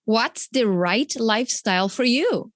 What's the right lifestyle for you?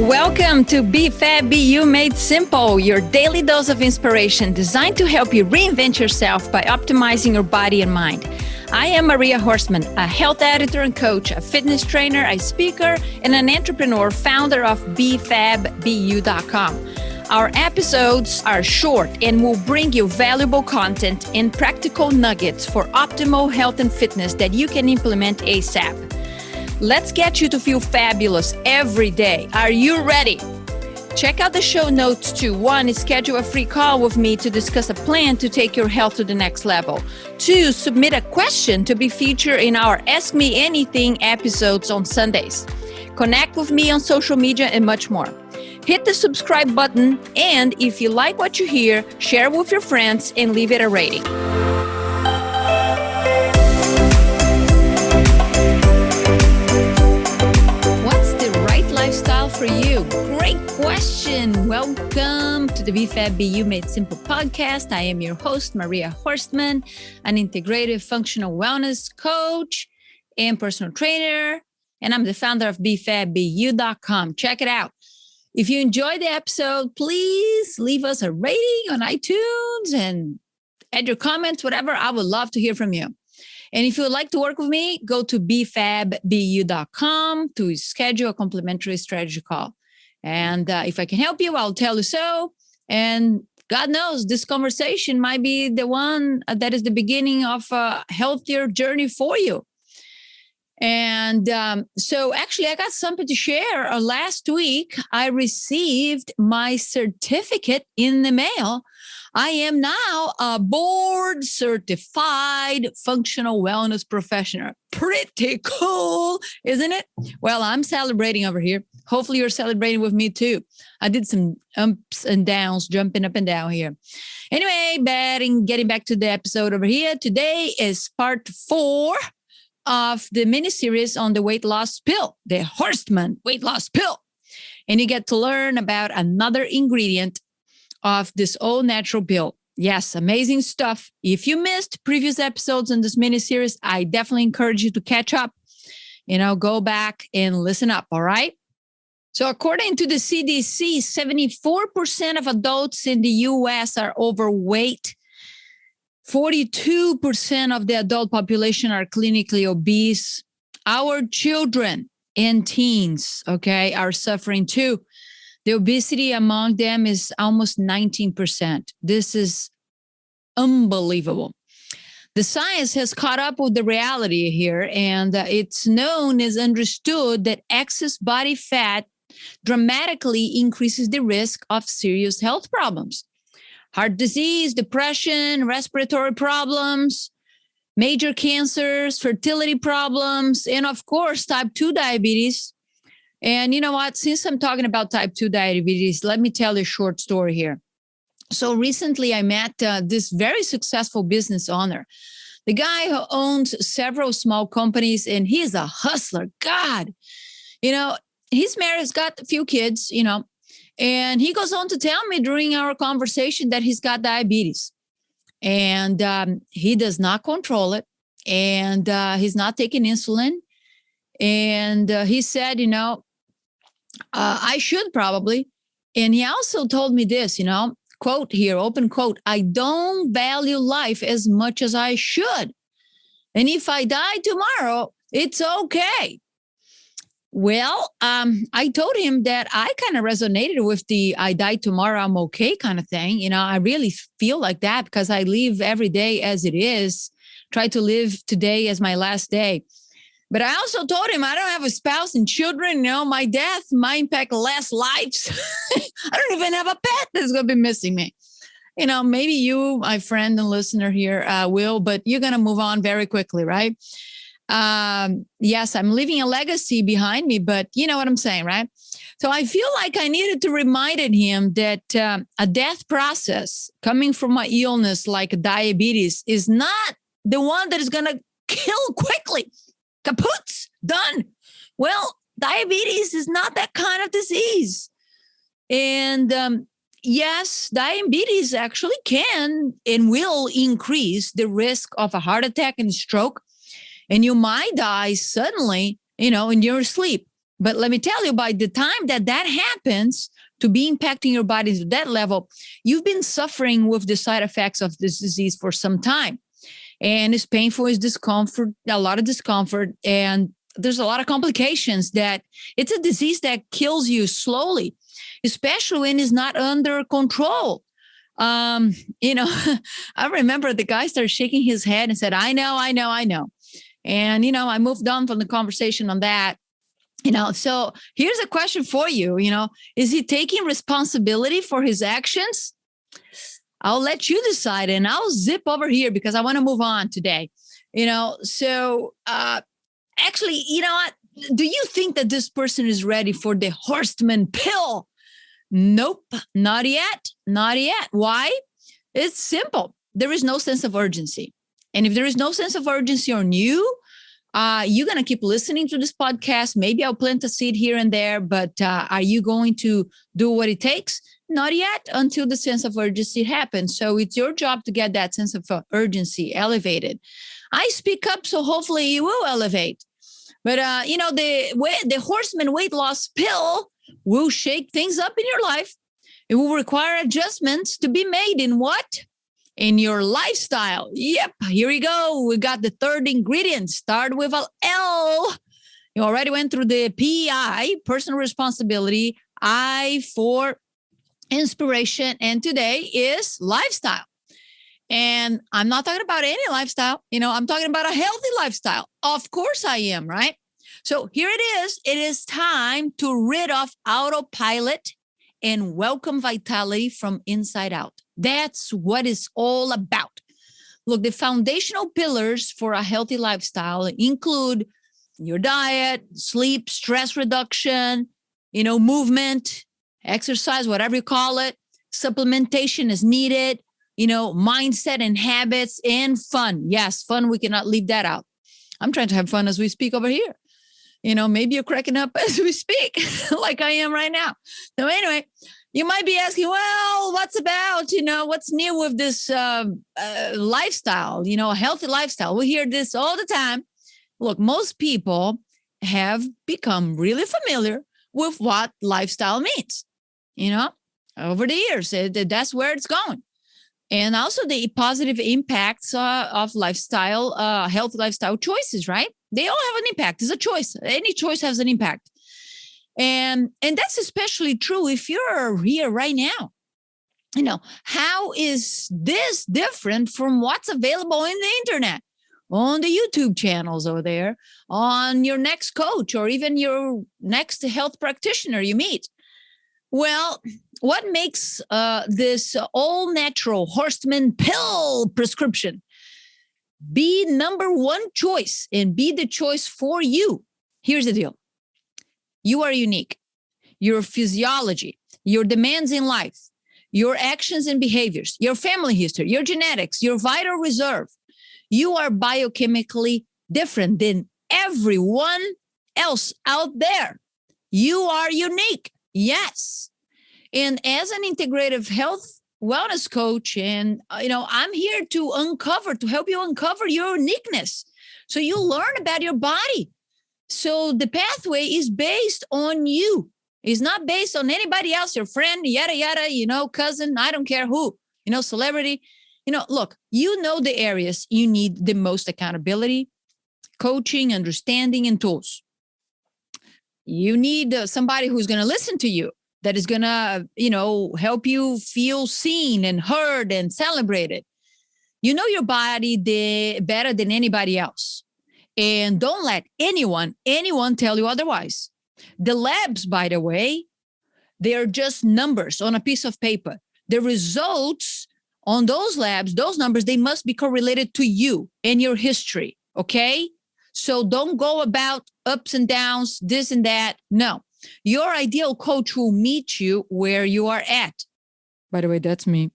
Welcome to Be Fab, Be You Made Simple, your daily dose of inspiration designed to help you reinvent yourself by optimizing your body and mind. I am Maria Horstman, a health editor and coach, a fitness trainer, a speaker, and an entrepreneur, founder of BeFabBeYou.com. Our episodes are short and will bring you valuable content and practical nuggets for optimal health and fitness that you can implement ASAP. Let's get you to feel fabulous every day. Are you ready? Check out the show notes to 1, schedule a free call with me to discuss a plan to take your health to the next level. 2, submit a question to be featured in our Ask Me Anything episodes on Sundays. Connect with me on social media and much more. Hit the subscribe button, and if you like what you hear, share with your friends and leave it a rating. Lifestyle for you? Great question. Welcome to the Be Fab, Be You Made Simple podcast. I am your host, Maria Horstman, an integrative functional wellness coach and personal trainer. And I'm the founder of BeFabBeYou.com. Check it out. If you enjoyed the episode, please leave us a rating on iTunes and add your comments, whatever. I would love to hear from you. And if you would like to work with me, go to BeFabBeYou.com to schedule a complimentary strategy call. And if I can help you, I'll tell you so. And God knows, this conversation might be the one that is the beginning of a healthier journey for you. And so actually, I got something to share. Last week, I received my certificate in the mail. I am now a board certified functional wellness professional. Pretty cool, isn't it? Well, I'm celebrating over here. Hopefully you're celebrating with me too. I did some ups and downs, jumping up and down here. Anyway, getting back to the episode over here. Today is part 4 of the mini-series on the weight loss pill, the Horstman weight loss pill. And you get to learn about another ingredient of this all-natural pill. Yes, amazing stuff. If you missed previous episodes in this mini-series, I definitely encourage you to catch up. Go back and listen up, all right? So according to the CDC, 74% of adults in the U.S. are overweight. 42% of the adult population are clinically obese. Our children and teens, are suffering too. The obesity among them is almost 19%. This is unbelievable. The science has caught up with the reality here, and it's known as understood that excess body fat dramatically increases the risk of serious health problems. Heart disease, depression, respiratory problems, major cancers, fertility problems, and of course, type 2 diabetes. And you know what? Since I'm talking about type 2 diabetes, let me tell you a short story here. So recently I met this very successful business owner, the guy who owns several small companies, and he's a hustler. God, he's married, he's got a few kids, and he goes on to tell me during our conversation that he's got diabetes, and he does not control it, and he's not taking insulin. And he said, I should probably. And he also told me this, quote here, open quote, I don't value life as much as I should. And if I die tomorrow, it's okay. Well, I told him that I kind of resonated with the I die tomorrow, I'm okay kind of thing. I really feel like that because I live every day as it is, try to live today as my last day. But I also told him I don't have a spouse and children. My death might impact less lives. I don't even have a pet that's going to be missing me. Maybe you, my friend and listener here, will, but you're going to move on very quickly, right? Yes, I'm leaving a legacy behind me, but you know what I'm saying, right? So I feel like I needed to remind him that a death process coming from an illness like diabetes is not the one that is going to kill quickly. Kaput's done. Well, diabetes is not that kind of disease. And yes, diabetes actually can and will increase the risk of a heart attack and stroke. And you might die suddenly, in your sleep. But let me tell you, by the time that happens, to be impacting your body to that level, you've been suffering with the side effects of this disease for some time. And it's painful, it's discomfort, a lot of discomfort. And there's a lot of complications that it's a disease that kills you slowly, especially when it's not under control. I remember the guy started shaking his head and said, I know. And, I moved on from the conversation on that. So here's a question for you, is he taking responsibility for his actions? I'll let you decide, and I'll zip over here because I want to move on today. So actually, what? Do you think that this person is ready for the horseman pill? Nope, not yet. Not yet. Why? It's simple. There is no sense of urgency. And if there is no sense of urgency on you, you're going to keep listening to this podcast. Maybe I'll plant a seed here and there, but are you going to do what it takes? Not yet, until the sense of urgency happens. So it's your job to get that sense of urgency elevated. I speak up, so hopefully you will elevate. But, the horseman weight loss pill will shake things up in your life. It will require adjustments to be made in what? In your lifestyle. Yep, here we go. We got the third ingredient. Start with an L. You already went through the PI, personal responsibility, I for inspiration, and today is lifestyle. And I'm not talking about any lifestyle. I'm talking about a healthy lifestyle. Of course I am, right? So here it is. It is time to rid of autopilot and welcome vitality from inside out. That's what it's all about. Look, the foundational pillars for a healthy lifestyle include your diet, sleep, stress reduction, movement, exercise, whatever you call it. Supplementation is needed, mindset and habits, and fun. Yes, fun, we cannot leave that out. I'm trying to have fun as we speak over here. Maybe you're cracking up as we speak, like I am right now. So anyway, you might be asking, well, what's new with this lifestyle, a healthy lifestyle? We hear this all the time. Look, most people have become really familiar with what lifestyle means, over the years. That's where it's going. And also the positive impacts of lifestyle, healthy lifestyle choices, right? They all have an impact. It's a choice. Any choice has an impact. And that's especially true if you're here right now. How is this different from what's available in the internet, on the YouTube channels over there, on your next coach, or even your next health practitioner you meet? Well, what makes this all-natural horseman pill prescription be number one choice and be the choice for you? Here's the deal. You are unique. Your physiology, your demands in life, your actions and behaviors, your family history, your genetics, your vital reserve. You are biochemically different than everyone else out there. You are unique. Yes. And as an integrative health wellness coach, and, I'm here to help you uncover your uniqueness. So you learn about your body. So the pathway is based on you. It's not based on anybody else, your friend, yada, yada, cousin, I don't care who, celebrity. Look, the areas you need the most accountability, coaching, understanding, and tools. You need somebody who's going to listen to you, that is going to, help you feel seen and heard and celebrated. You know your body better than anybody else. And don't let anyone tell you otherwise. The labs, by the way, they are just numbers on a piece of paper. The results on those labs, those numbers, they must be correlated to you and your history, okay? So don't go about ups and downs, this and that. No, your ideal coach will meet you where you are at. By the way, that's me.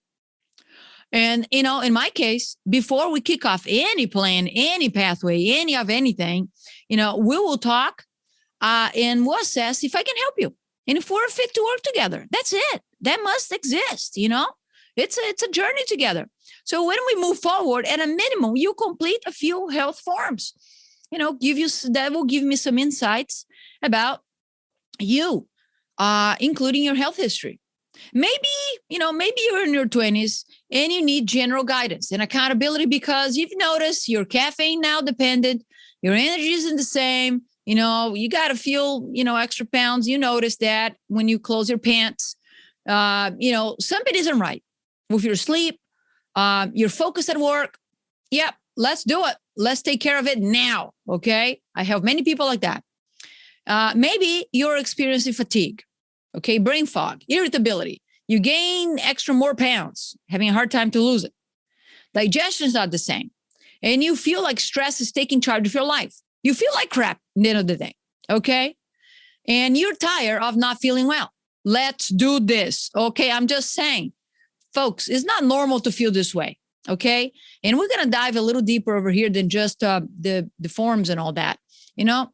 And, in my case, before we kick off any plan, any pathway, any of anything, we will talk and we'll assess if I can help you. And if we're fit to work together, that's it. That must exist, It's a journey together. So when we move forward, at a minimum, you complete a few health forms. That will give me some insights about you, including your health history. Maybe you're in your 20s and you need general guidance and accountability because you've noticed you're caffeine now dependent, your energy isn't the same. You got to feel, extra pounds. You notice that when you close your pants, something isn't right with your sleep, your focus at work. Yep, let's do it. Let's take care of it now. Okay. I have many people like that. Maybe you're experiencing fatigue. Okay. Brain fog, irritability. You gain more pounds, having a hard time to lose it. Digestion is not the same. And you feel like stress is taking charge of your life. You feel like crap at the end of the day. Okay. And you're tired of not feeling well. Let's do this. Okay. I'm just saying, folks, it's not normal to feel this way. Okay. And we're going to dive a little deeper over here than just the forms and all that. We're going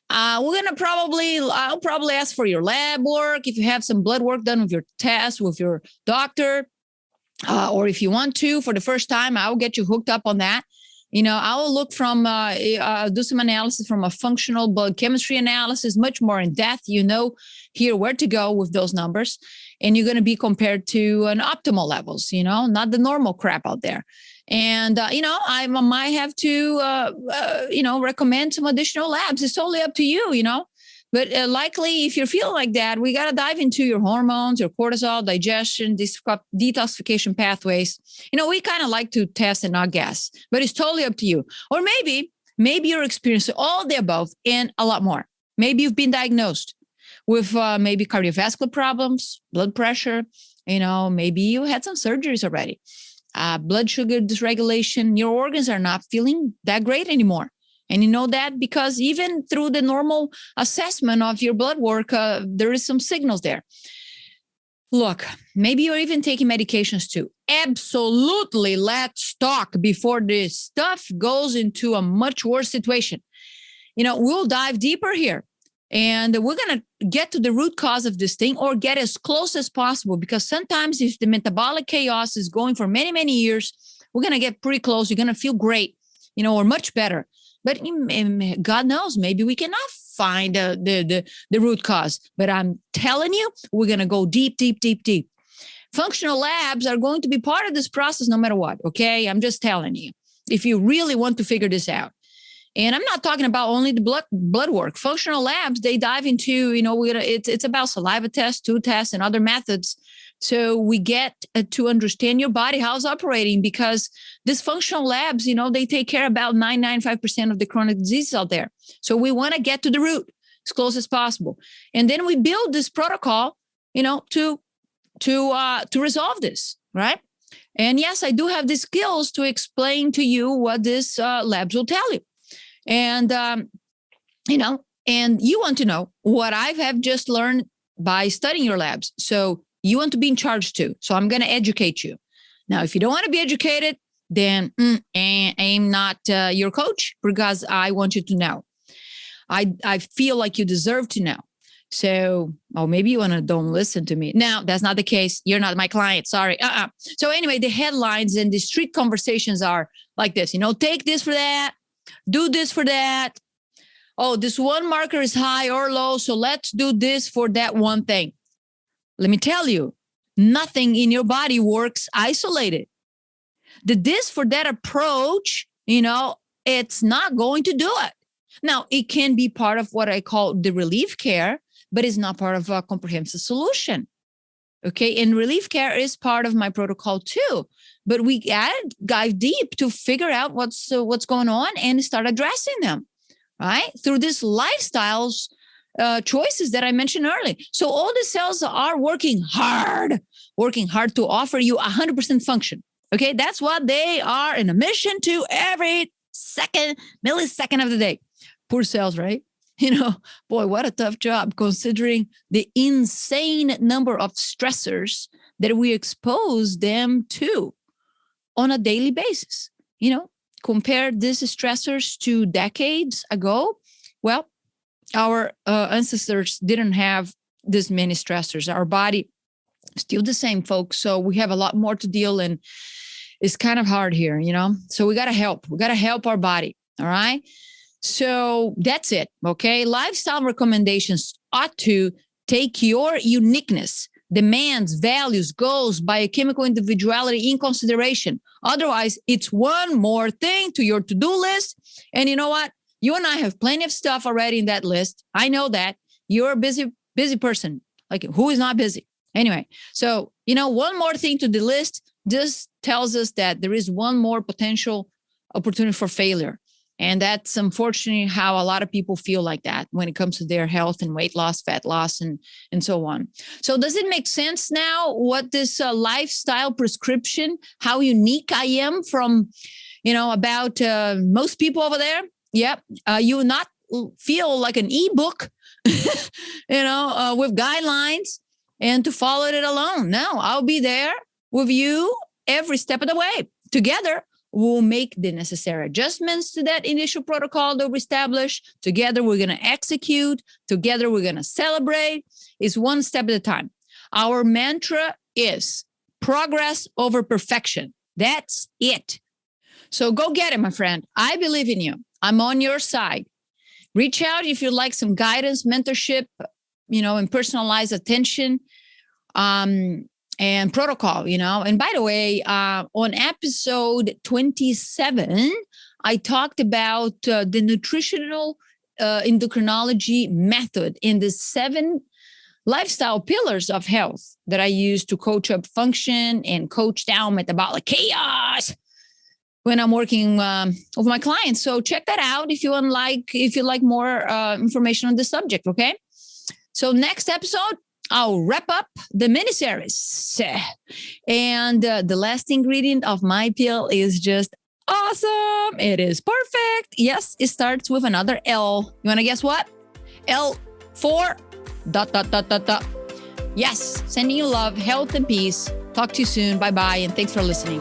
to I'll probably ask for your lab work. If you have some blood work done with your test, with your doctor, or if you want to, for the first time, I'll get you hooked up on that. I'll look from, do some analysis from a functional blood chemistry analysis, much more in depth, here where to go with those numbers. And you're going to be compared to an optimal levels, not the normal crap out there. And, I might have to, recommend some additional labs. It's totally up to you, But likely, if you're feeling like that, we got to dive into your hormones, your cortisol, digestion, detoxification pathways. We kind of like to test and not guess, but it's totally up to you. Or maybe you're experiencing all the above and a lot more. Maybe you've been diagnosed with maybe cardiovascular problems, blood pressure. Maybe you had some surgeries already. Blood sugar dysregulation. Your organs are not feeling that great anymore. And you know that because even through the normal assessment of your blood work, there is some signals there. Look, maybe you're even taking medications too. Absolutely, let's talk before this stuff goes into a much worse situation. We'll dive deeper here. And we're going to get to the root cause of this thing or get as close as possible, because sometimes if the metabolic chaos is going for many, many years, we're going to get pretty close. You're going to feel great, or much better. But God knows, maybe we cannot find the root cause. But I'm telling you, we're going to go deep, deep, deep, deep. Functional labs are going to be part of this process no matter what, okay? I'm just telling you, if you really want to figure this out. And I'm not talking about only the blood work. Functional labs, they dive into, it's about saliva tests, tooth tests, and other methods. So we get to understand your body, how it's operating, because these functional labs, they take care about 95% of the chronic diseases out there. So we want to get to the root as close as possible. And then we build this protocol, to resolve this, right? And yes, I do have the skills to explain to you what these labs will tell you. And, and you want to know what I have just learned by studying your labs. So you want to be in charge too. So I'm going to educate you. Now, if you don't want to be educated, then I'm not your coach, because I want you to know. I feel like you deserve to know. So, maybe you don't listen to me. Now, that's not the case. You're not my client. Sorry. So anyway, the headlines and the street conversations are like this, take this for that. Do this for that. Oh, this one marker is high or low, so let's do this for that one thing. Let me tell you, nothing in your body works isolated. The this for that approach, it's not going to do it. Now, it can be part of what I call the relief care, but it's not part of a comprehensive solution. Okay, and relief care is part of my protocol too. But we dive deep to figure out what's going on and start addressing them, right? Through these lifestyles choices that I mentioned earlier. So all the cells are working hard to offer you 100% function. Okay, that's what they are in a mission to every millisecond of the day. Poor cells, right? Boy, what a tough job considering the insane number of stressors that we expose them to on a daily basis. Compare these stressors to decades ago. Well, our ancestors didn't have these many stressors. Our body is still the same, folks. So we have a lot more to deal, and it's kind of hard here, So we got to help. We got to help our body. All right. So that's it. Okay. Lifestyle recommendations ought to take your uniqueness, demands, values, goals, biochemical individuality in consideration. Otherwise, it's one more thing to your to-do list. And you know what? You and I have plenty of stuff already in that list. I know that. You're a busy person. Like, who is not busy? Anyway, so, one more thing to the list. This tells us that there is one more potential opportunity for failure. And that's unfortunately how a lot of people feel like that when it comes to their health and weight loss, fat loss, and so on. So does it make sense now what this lifestyle prescription, how unique I am from, about most people over there? Yep. You will not feel like an ebook, with guidelines and to follow it alone. No, I'll be there with you every step of the way. Together, we'll make the necessary adjustments to that initial protocol that we established. Together, we're going to execute. Together, we're going to celebrate. It's one step at a time. Our mantra is progress over perfection. That's it. So go get it, my friend. I believe in you. I'm on your side. Reach out if you'd like some guidance, mentorship, and personalized attention. And protocol, And by the way, on episode 27, I talked about the nutritional endocrinology method in the 7 lifestyle pillars of health that I use to coach up function and coach down metabolic chaos when I'm working with my clients. So check that out if you like more information on the subject. Okay. So next episode, I'll wrap up the miniseries. And the last ingredient of my pill is just awesome. It is perfect. Yes, it starts with another L. You want to guess what? L4. ... Yes, sending you love, health, and peace. Talk to you soon. Bye-bye. And thanks for listening.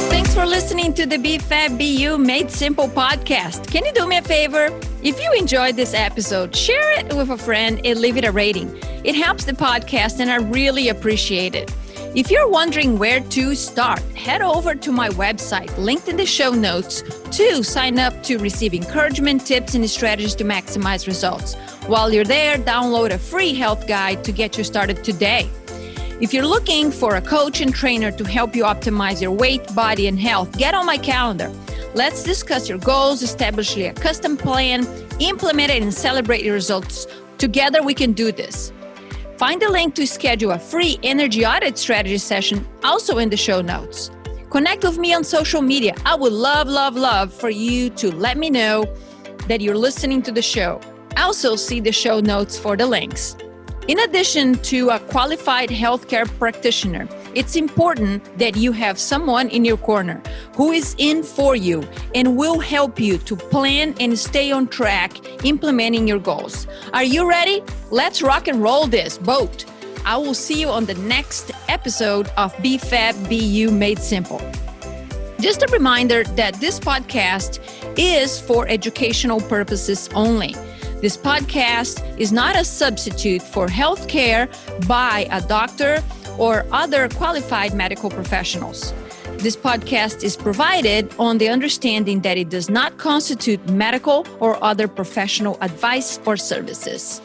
Thanks for listening to the Be Fab, Be You Made Simple podcast. Can you do me a favor? If you enjoyed this episode, share it with a friend and leave it a rating. It helps the podcast and I really appreciate it. If you're wondering where to start, head over to my website, linked in the show notes, to sign up to receive encouragement, tips, and strategies to maximize results. While you're there, download a free health guide to get you started today. If you're looking for a coach and trainer to help you optimize your weight, body, and health, get on my calendar. Let's discuss your goals, establish a custom plan, implement it, and celebrate your results. Together, we can do this. Find the link to schedule a free energy audit strategy session also in the show notes. Connect with me on social media. I would love for you to let me know that you're listening to the show. Also, see the show notes for the links. In addition to a qualified healthcare practitioner, it's important that you have someone in your corner who is in for you and will help you to plan and stay on track implementing your goals. Are you ready? Let's rock and roll this boat. I will see you on the next episode of Be Fab, Be You Made Simple. Just a reminder that this podcast is for educational purposes only. This podcast is not a substitute for health care by a doctor or other qualified medical professionals. This podcast is provided on the understanding that it does not constitute medical or other professional advice or services.